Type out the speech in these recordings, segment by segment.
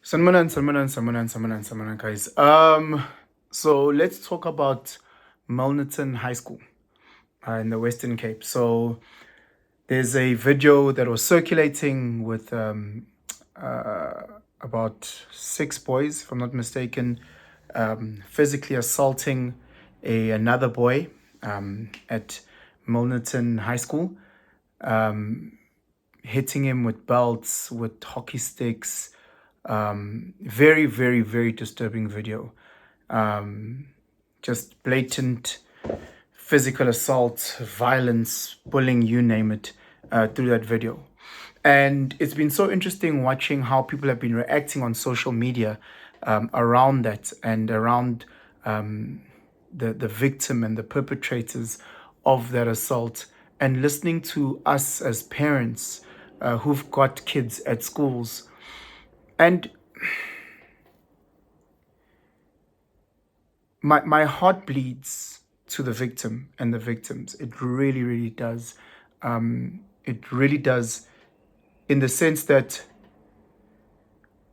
Sanmanan, guys. So let's talk about Milnerton High School in the Western Cape. So there's a video that was circulating with about 6 boys, if I'm not mistaken, physically assaulting another boy at Milnerton High School, hitting him with belts, with hockey sticks. Very, very, very disturbing video. Just blatant physical assault, violence, bullying, you name it, through that video. And it's been so interesting watching how people have been reacting on social media around that and around the victim and the perpetrators of that assault, and listening to us as parents who've got kids at schools. And my heart bleeds to the victim and the victims. It really, really does. It really does, in the sense that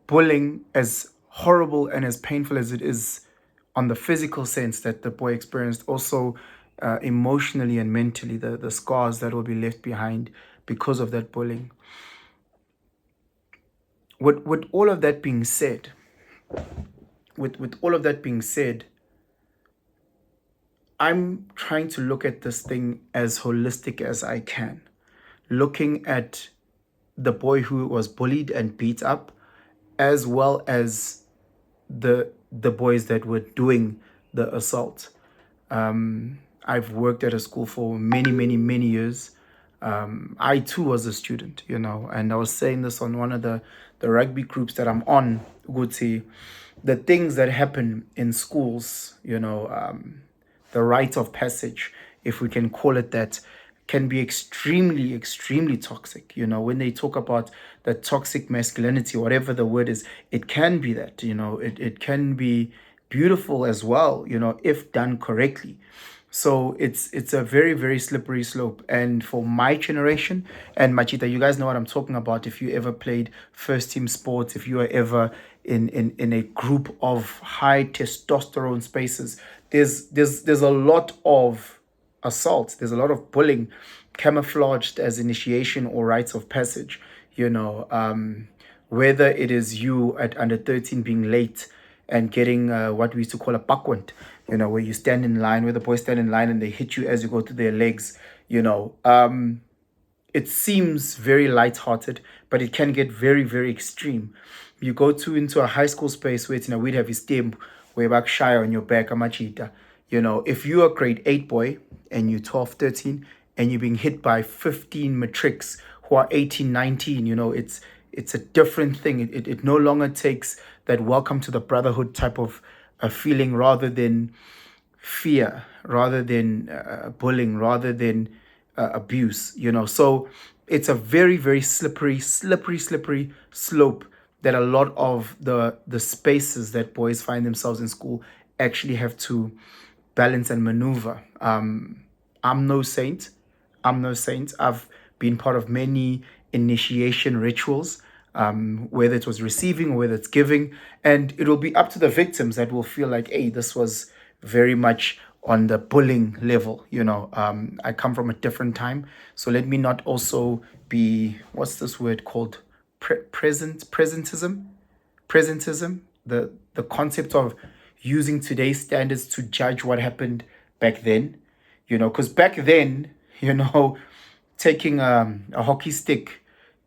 bullying, as horrible and as painful as it is on the physical sense that the boy experienced, also emotionally and mentally, the scars that will be left behind because of that bullying. With all of that being said, I'm trying to look at this thing as holistic as I can, looking at the boy who was bullied and beat up, as well as the boys that were doing the assault. I've worked at a school for many, many, many years. I too was a student, and I was saying this on one of the rugby groups that I'm on, Guti. The things that happen in schools, the rite of passage, if we can call it that, can be extremely, extremely toxic. When they talk about the toxic masculinity, whatever the word is, it can be that, it can be beautiful as well, if done correctly. So it's a very, very slippery slope. And for my generation, and Machita, you guys know what I'm talking about. If you ever played first team sports, if you are ever in a group of high testosterone spaces, there's a lot of assault. There's a lot of bullying camouflaged as initiation or rites of passage, whether it is you at under 13 being late and getting what we used to call a bakwant, where you stand in line, where the boys stand in line and they hit you as you go to their legs, it seems very lighthearted, but it can get very, very extreme. You go into a high school space where we'd have his team way back shy on your back, amachita. If you're a grade 8 boy and you're 12, 13, and you're being hit by 15 matrics who are 18, 19, it's a different thing. It no longer takes that welcome to the brotherhood type of a feeling, rather than fear, rather than bullying, rather than abuse, So it's a very, very slippery slope that a lot of the spaces that boys find themselves in school actually have to balance and maneuver. I'm no saint. I've been part of many initiation rituals, whether it was receiving or whether it's giving, and it will be up to the victims that will feel like, hey, this was very much on the bullying level. I come from a different time, so let me not also be, what's this word called, presentism, the concept of using today's standards to judge what happened back then, because back then, taking a hockey stick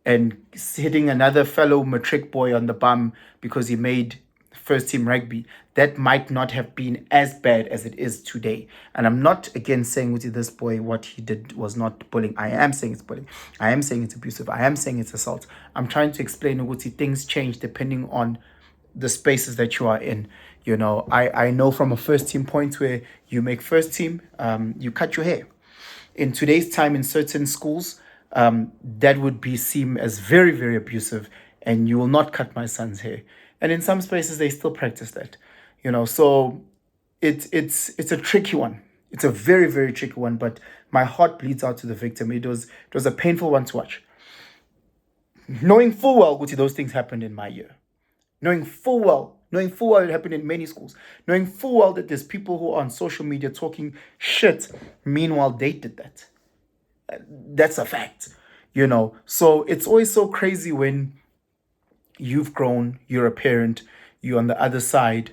and hitting another fellow matric boy on the bum because he made first team rugby, that might not have been as bad as it is today. And I'm not again saying with this boy what he did was not bullying. I am saying it's bullying. I am saying it's abusive. I am saying it's assault. I'm trying to explain Uguti, things change depending on the spaces that you are in. I know from a first team point where you make first team, you cut your hair. In today's time, in certain schools, that would be seen as very, very abusive, and you will not cut my son's hair. And in some spaces, they still practice that. So it's a tricky one. It's a very, very tricky one. But my heart bleeds out to the victim. It was a painful one to watch, knowing full well, Guti, those things happened in my year. knowing full well it happened in many schools, knowing full well that there's people who are on social media talking shit. Meanwhile, they did that. That's a fact, So it's always so crazy when you've grown, you're a parent, you're on the other side,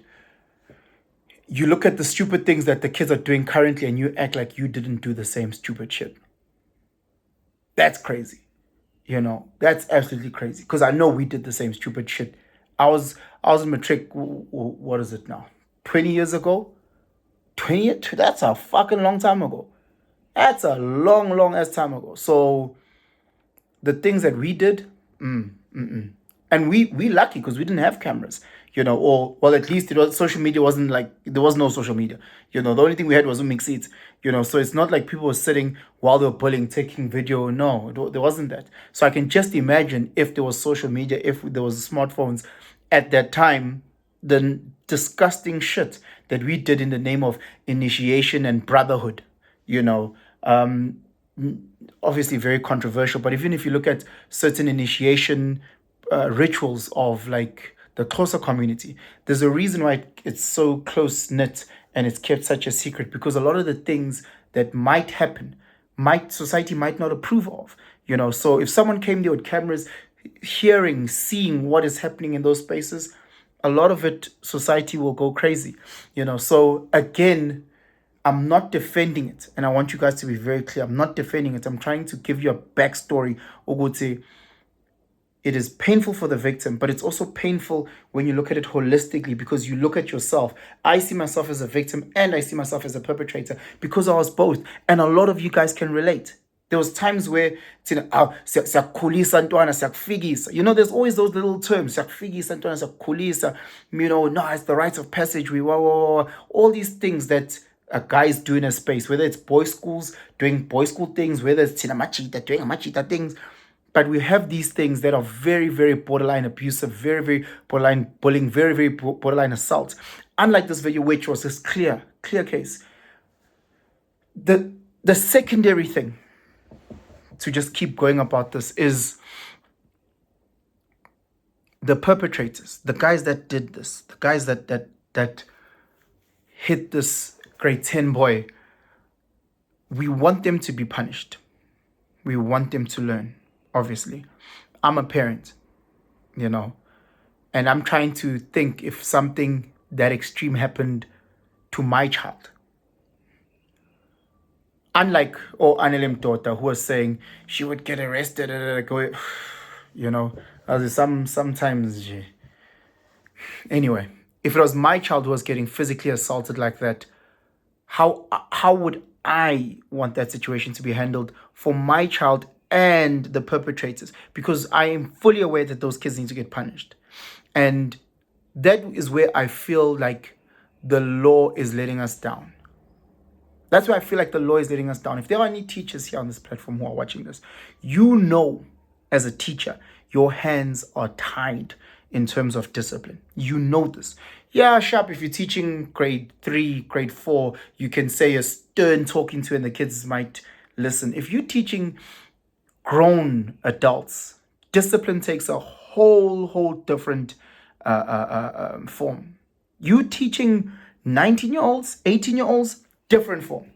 you look at the stupid things that the kids are doing currently and you act like you didn't do the same stupid shit. That's crazy. That's absolutely crazy. Because I know we did the same stupid shit. I was in matric. What is it now? 20 years ago. 20. That's a fucking long time ago. That's a long, long ass time ago. So the things that we did, and we lucky because we didn't have cameras, or well, at least social media wasn't like, there was no social media. The only thing we had was Zoom seats. So it's not like people were sitting while they were bullying taking video. No, there wasn't that. So I can just imagine if there was social media, if there was smartphones at that time, the disgusting shit that we did in the name of initiation and brotherhood. you know um Obviously very controversial, but even if you look at certain initiation rituals of like the closer community, there's a reason why it's so close knit and it's kept such a secret, because a lot of the things that might happen, might society might not approve of. So if someone came there with cameras, hearing, seeing what is happening in those spaces, a lot of it, society will go crazy. So again, I'm not defending it, and I want you guys to be very clear. I'm not defending it. I'm trying to give you a backstory. Oguti, it is painful for the victim, but it's also painful when you look at it holistically, because you look at yourself. I see myself as a victim and I see myself as a perpetrator because I was both. And a lot of you guys can relate. There was times where siyakukhulisa ntwana, siyakufigisa. There's always those little terms. Siyakufigisa ntwana, siyakukhulisa. No, it's the rites of passage. All these things that guys do in a space, whether it's boys' schools doing boys' school things, whether it's tina machita doing machita things. But we have these things that are very, very borderline abusive, very, very borderline bullying, very, very borderline assault. Unlike this video, which was this clear case. The secondary thing to just keep going about this is the perpetrators, the guys that did this, the guys that hit this grade 10 boy. We want them to be punished. We want them to learn, obviously. I'm a parent, and I'm trying to think if something that extreme happened to my child. Unlike Annelem daughter, who was saying she would get arrested, sometimes. Anyway, if it was my child who was getting physically assaulted like that, how would I want that situation to be handled for my child and the perpetrators? Because I am fully aware that those kids need to get punished. And that is where I feel like the law is letting us down. That's why I feel like the law is letting us down. If there are any teachers here on this platform who are watching this, as a teacher, your hands are tied in terms of discipline. You know this. Yeah, sharp, if you're teaching grade 3, grade 4, you can say a stern talking to and the kids might listen. If you're teaching grown adults, discipline takes a whole different form. You teaching 19-year-olds, 18-year-olds, different form.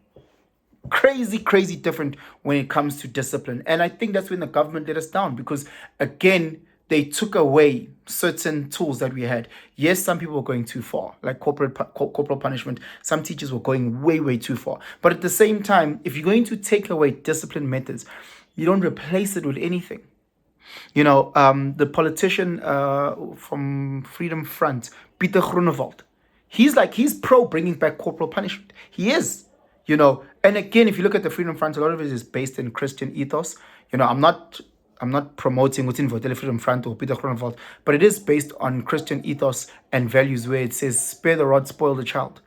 Crazy different when it comes to discipline. And I think that's when the government let us down, because again, they took away certain tools that we had. Yes, some people were going too far, like corporal punishment. Some teachers were going way too far. But at the same time, if you're going to take away discipline methods, you don't replace it with anything. The politician from Freedom Front, Peter Groenewald, he's pro bringing back corporal punishment. He is. And again, if you look at the Freedom Front, a lot of it is based in Christian ethos. I'm not promoting within Votele Freedom Front or Peter Groenewald, but it is based on Christian ethos and values, where it says, spare the rod, spoil the child.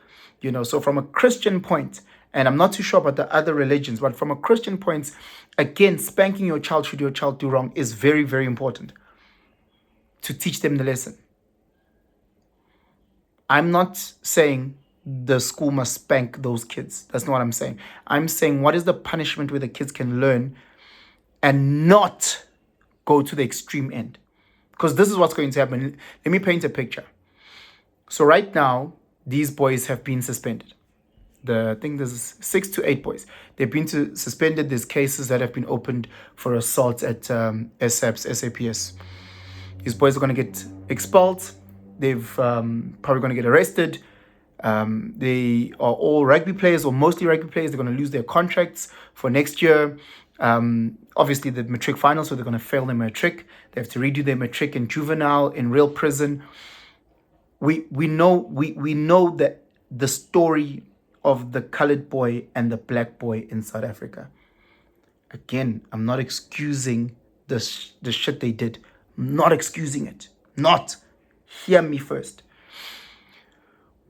So from a Christian point, and I'm not too sure about the other religions, but from a Christian point, again, spanking your child should your child do wrong is very, very important to teach them the lesson. I'm not saying the school must spank those kids. That's not what I'm saying. I'm saying, what is the punishment where the kids can learn and not go to the extreme end? Because this is what's going to happen. Let me paint a picture. So right now, these boys have been suspended. I think there's 6 to 8 boys. They've been suspended. There's cases that have been opened for assault at SAPS. These boys are going to get expelled. They've probably going to get arrested. They are all rugby players, or mostly rugby players. They're going to lose their contracts for next year. Obviously, the matric final, so they're going to fail their matric. They have to redo their matric in juvenile, in real prison. We know that the story of the colored boy and the black boy in South Africa. Again, I'm not excusing the shit they did. I'm not excusing it. Not. Hear me first.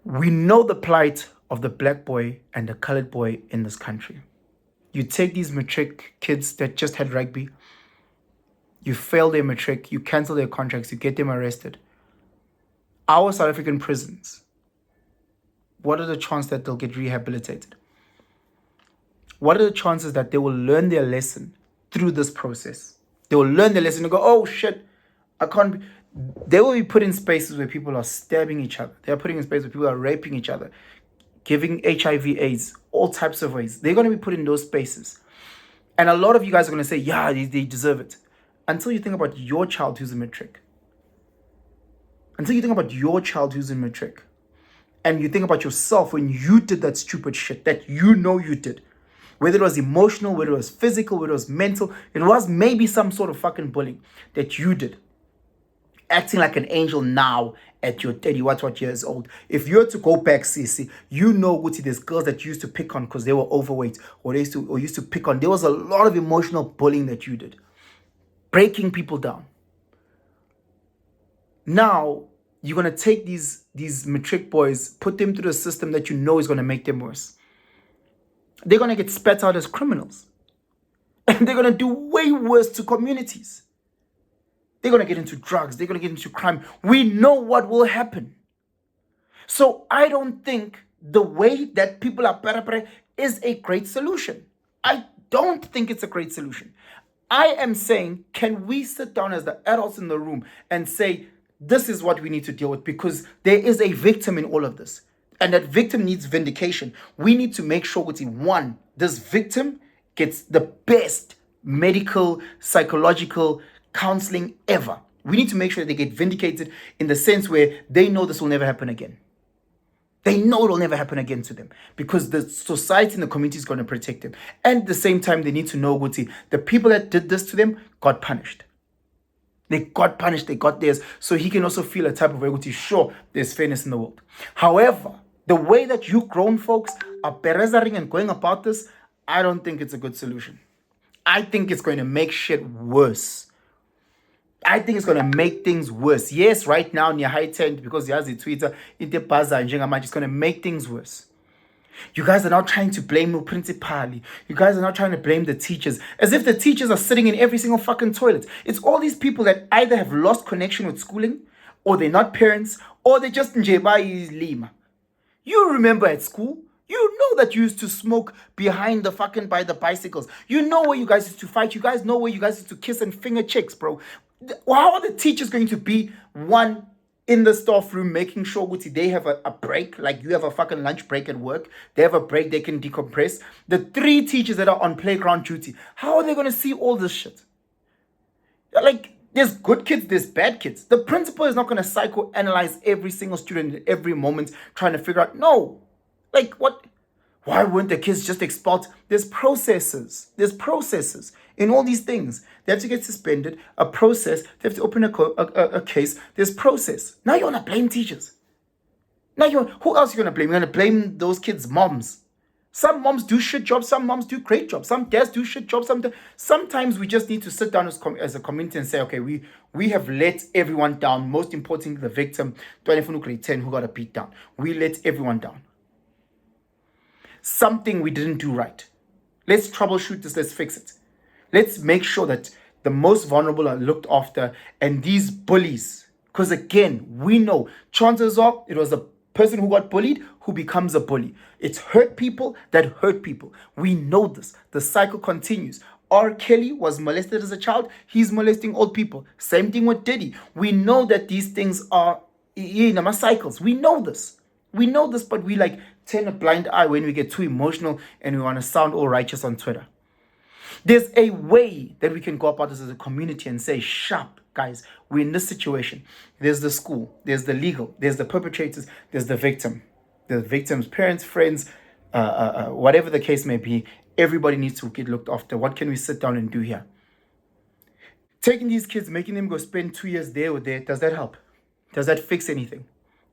We know the plight of the black boy and the colored boy in this country. You take these matric kids that just had rugby, you fail their matric, you cancel their contracts, you get them arrested. Our South African prisons, what are the chances that they'll get rehabilitated? What are the chances that they will learn their lesson through this process? They will learn their lesson and go, oh shit, I can't be. They will be put in spaces where people are stabbing each other. They are putting in spaces where people are raping each other, giving HIV, AIDS, all types of ways. They're going to be put in those spaces. And a lot of you guys are going to say, yeah, they deserve it. Until you think about your child who's in matric. Until you think about your child who's in matric. And you think about yourself when you did that stupid shit that you know you did. Whether it was emotional, whether it was physical, whether it was mental. It was maybe some sort of fucking bullying that you did. Acting like an angel now at your 30 what years old. If you were to go back, Sisi, you know, Guti, there's girls that you used to pick on because they were overweight, or they used to pick on. There was a lot of emotional bullying that you did. Breaking people down. Now, you're going to take these matric boys, put them through a system that you know is going to make them worse. They're going to get spat out as criminals. And they're going to do way worse to communities. They're going to get into drugs. They're going to get into crime. We know what will happen. So I don't think the way that people are parapara is a great solution. I don't think it's a great solution. I am saying, can we sit down as the adults in the room and say, this is what we need to deal with, because there is a victim in all of this. And that victim needs vindication. We need to make sure, one, this victim gets the best medical, psychological counseling ever. We need to make sure that they get vindicated in the sense where they know this will never happen again. They know it will never happen again to them, because the society and the community is going to protect them. And at the same time, they need to know, the people that did this to them got punished. They got punished, they got theirs. So he can also feel a type of way, sure, there's fairness in the world. However, the way that you grown folks are perezaring and going about this, I don't think it's a good solution. I think it's going to make shit worse. I think it's going to make things worse. Yes, right now, near high tent, because he has the Twitter, it's going to make things worse. You guys are now trying to blame the principal. You guys are now trying to blame the teachers, as if the teachers are sitting in every single fucking toilet. It's all these people that either have lost connection with schooling, or they're not parents, or they just Njebai Lima. You remember at school, you know that you used to smoke behind the fucking by the bicycles. You know where you guys used to fight. You guys know where you guys used to kiss and finger chicks, bro. How are the teachers going to be one in the staff room making sure they have a break, like you have a fucking lunch break at work? They have a break, they can decompress. The 3 teachers that are on playground duty, how are they going to see all this shit? Like, there's good kids, there's bad kids. The principal is not going to psychoanalyze every single student at every moment trying to figure out, no. Like, what? Why weren't the kids just expelled? There's processes. There's processes in all these things. They have to get suspended, a process. They have to open a case. There's process. Now you want to blame teachers. Now who else are you going to blame? You're going to blame those kids' moms. Some moms do shit jobs. Some moms do great jobs. Some dads do shit jobs. Sometimes we just need to sit down as a community and say, okay, we have let everyone down. Most importantly, the victim, 10 who got a beat down. We let everyone down. Something we didn't do right. Let's troubleshoot this. Let's fix it. Let's make sure that the most vulnerable are looked after, and these bullies, because again, we know chances are it was a person who got bullied who becomes a bully. It's hurt people that hurt people. We know this. The cycle continues. R. Kelly was molested as a child. He's molesting old people. Same thing with Diddy. We know that these things are in cycles. We know this. We know this, but we like turn a blind eye when we get too emotional and we want to sound all righteous on Twitter. There's a way that we can go about this as a community and say, sharp, guys, we're in this situation. There's the school, there's the legal, there's the perpetrators, there's the victim. The victim's parents, friends, whatever the case may be, everybody needs to get looked after. What can we sit down and do here? Taking these kids, making them go spend 2 years there or there, does that help? Does that fix anything?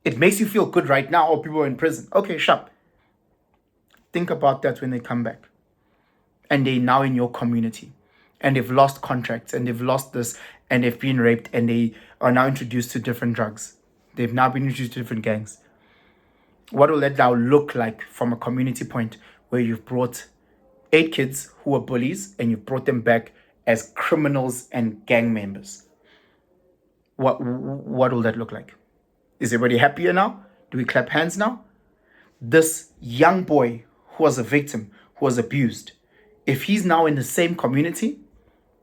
It makes you feel good right now, or people are in prison. Okay, sharp. Think about that when they come back. And they're now in your community. And they've lost contracts, and they've lost this, and they've been raped, and they are now introduced to different drugs. They've now been introduced to different gangs. What will that now look like from a community point where you've brought 8 kids who were bullies and you brought them back as criminals and gang members? What will that look like? Is everybody happier now? Do we clap hands now? This young boy who was a victim, who was abused, if he's now in the same community,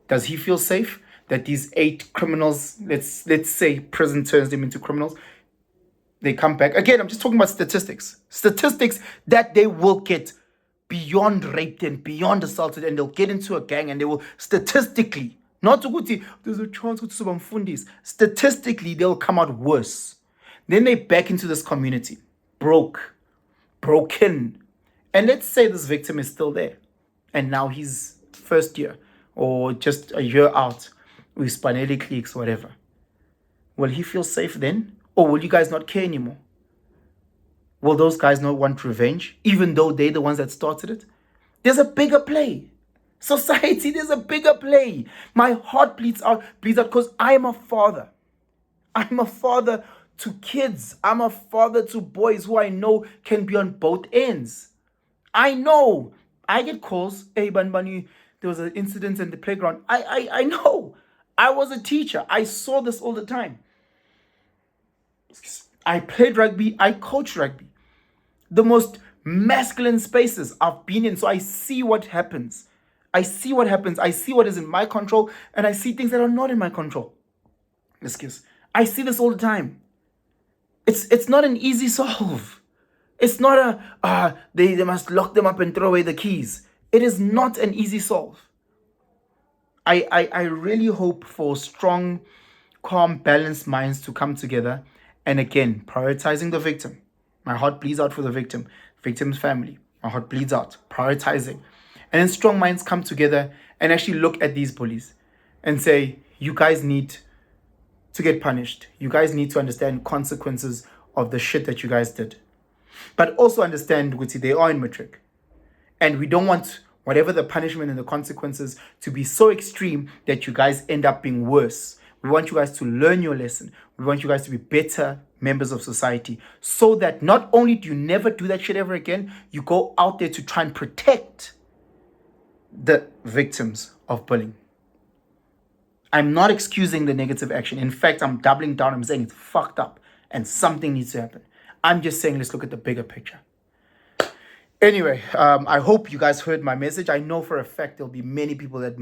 does he feel safe that these 8 criminals, let's say prison turns them into criminals, they come back? Again, I'm just talking about statistics. Statistics that they will get beyond raped and beyond assaulted, and they'll get into a gang, and they will statistically, not to go, there's a chance to statistically, they'll come out worse. Then they back into this community, broken. And let's say this victim is still there, and now he's first year or just a year out with spinelli cliques, whatever. Will he feel safe then? Or will you guys not care anymore? Will those guys not want revenge, even though they're the ones that started it? There's a bigger play. Society, there's a bigger play. My heart bleeds out because I am a father. I'm a father to kids. I'm a father to boys who I know can be on both ends. I know. I get calls. Hey, Banbani, there was an incident in the playground. I know. I was a teacher. I saw this all the time. I played rugby. I coached rugby. The most masculine spaces I've been in. So I see what happens. I see what is in my control, and I see things that are not in my control. I see this all the time. It's not an easy solve. It's not they must lock them up and throw away the keys. It is not an easy solve. I really hope for strong, calm, balanced minds to come together. And again, prioritizing the victim. My heart bleeds out for the victim's family. My heart bleeds out. Prioritizing. And then strong minds come together and actually look at these bullies and say, you guys need to get punished. You guys need to understand consequences of the shit that you guys did. But also understand, Guti, they are in matric. And we don't want whatever the punishment and the consequences to be so extreme that you guys end up being worse. We want you guys to learn your lesson. We want you guys to be better members of society, so that not only do you never do that shit ever again, you go out there to try and protect the victims of bullying. I'm not excusing the negative action. In fact, I'm doubling down. I'm saying it's fucked up and something needs to happen. I'm just saying, let's look at the bigger picture. Anyway, I hope you guys heard my message. I know for a fact there'll be many people that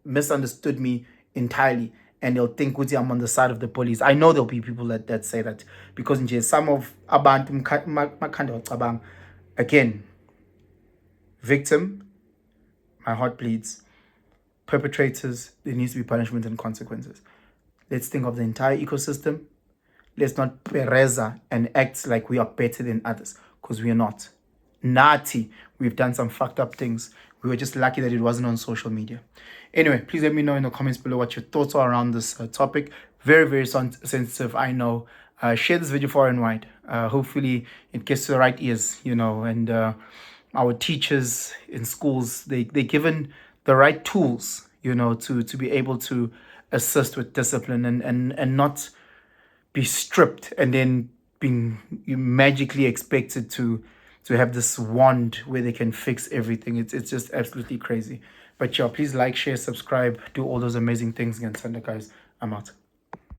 misunderstood me entirely, and they'll think Guti, I'm on the side of the bullies. I know there'll be people that say that, because some of abantu, again, victim, my heart bleeds. Perpetrators, there needs to be punishment and consequences. Let's think of the entire ecosystem. Let's not pereza and act like we are better than others, because we are not. Nati, we've done some fucked up things. We were just lucky that it wasn't on social media. Anyway, please let me know in the comments below what your thoughts are around this topic. Very, very sensitive, I know. Share this video far and wide. Hopefully it gets to the right ears, and our teachers in schools, they're given the right tools, to be able to assist with discipline and not be stripped and then being magically expected to have this wand where they can fix everything. It's just absolutely crazy. But yeah, please like, share, subscribe, do all those amazing things again. Guys, I'm out.